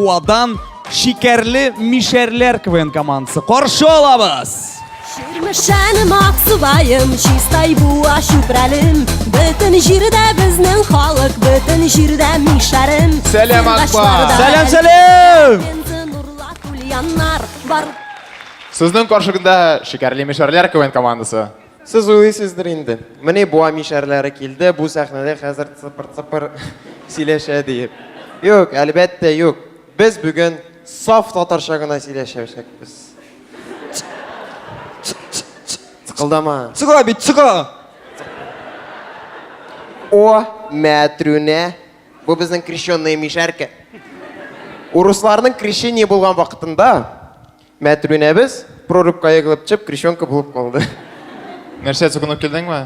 Buadan Şikerli Mişerler kıvın komandısı. Qarşı olabız. Şirmişənim Aksubayım, Çistay buğa şüprälim. Bütün jirdə bizning xalq, bütün jirdə mişərim. Selam Akbar. Selam selam. Sizning qarşıgında Şekerli Mişerler kıvın komandısı. Siz uysizdir indi. Mene bu mişerlere keldi, bu sahnada hazır sıpır sileşe deyip. Yok, elbette yok. Biz bugün saf tatarşa gına sileşecekmiz. Sıkıldama. Çıqa bit çıqa. O metrune, bu bizning krishonniy mişerke. Uruslarning krishini bo'lgan vaqtında metrune biz prorubkaya qilib chiqib krishonka bo'lib qoldi. Нәрсә чыгынып килдеңме?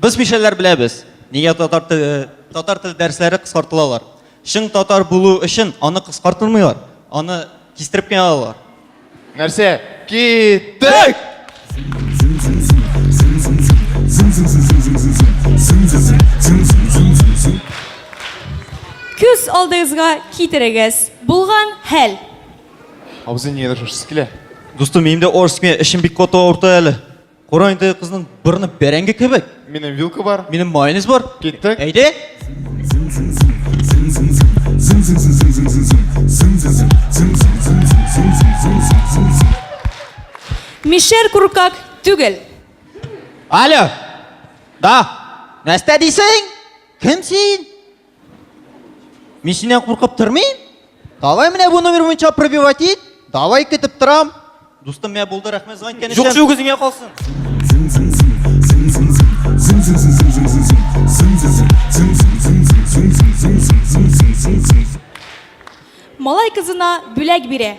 Biz Mишелләр беләбез. Нигә татар тел дәресләре кыскартылалар. Шың татар булу өчен аны кыскартылмыйлар. Аны кистереп кенә алалар. Нәрсә? Киттек! Күз алдыгызга китерегез. Булган хәл. Абзый нигә дәшәсез килә? Дустым, минем дә орския эшем бик каты орта әле. Кара инде кызның бирне бәрәңге кебек. Минем вилка бар. Минем майонез бар. Киттек. Әйдә. Мишер куркак түгел. Алло. Да. Нәрсә дисең? Кем син? Мин синнән куркып тормыйм. Давай менә бу номер буенча пробивать ит. Давай көтеп торам. Дустым, мен булды, рәхмәт зган икән. Юк шул күзеңә калсын. Малай кызына бүләк бирә.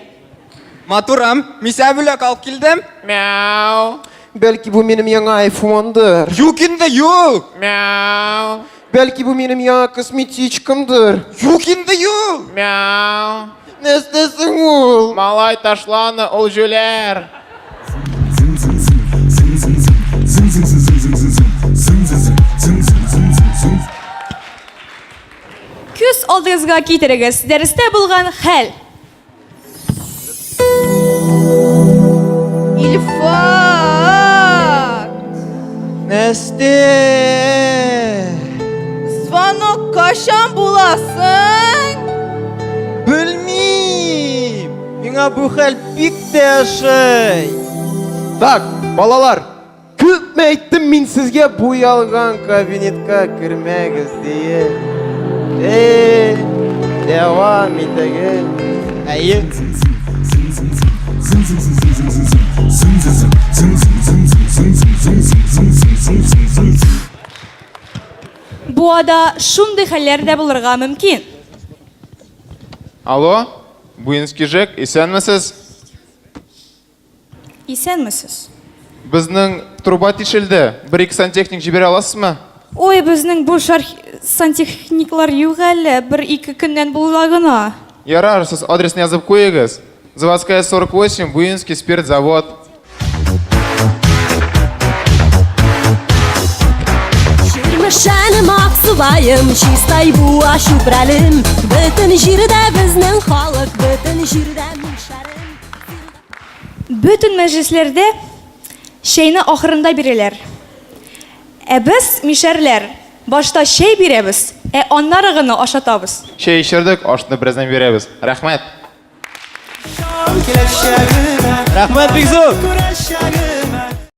Матурам, мисә бүләк алып килдем. Мяу. Belki bu benim yana iPhone'dur. Юк инде юк. Мяу. Belki bu benim yana kosmetiçkamdır. Юк инде юк. Мяу. Ne istesin ol? Малай ташланы, ул жүләр. Күз алдыгызга китерегез. Дәрестә булган хәл. Ильфат! Нәрсә? Звонок кашан буласың? Белмим. Миңа бу хәл бик тә ошый. Так, balalar. Küp mü ettim min sizge bu yalgan kabinetka kirmegіз diye. Devam etegin. Әйе. Буада шундый хәлләр дә булырга мөмкин. Алло? Буинский ЖЭК, исәнмесез? Исәнмесез? Безнең труба тишелде. 1-2 сантехник җибәрә аласызмы? Ой, безнең бу сантехниклар юк әле. 1-2 көннән була гына. Ярар, сез адресны язып куегыз. Заводская 48, Буинский спиртзавод. Şirmişənim Aksubayım, Çistay buğa şüprälim. Bütün jirdə bizning xalq, bütün jirdə mişərim. Bütün мәҗлесләрдә шәйне ахырында бирәләр. Без мишәрләр башта шәй бирәбез, аннары гына ашатабыз. Чәй эчердек, ашны бераздан бирәбез. Рәхмәт. Рәхмәт бик зур.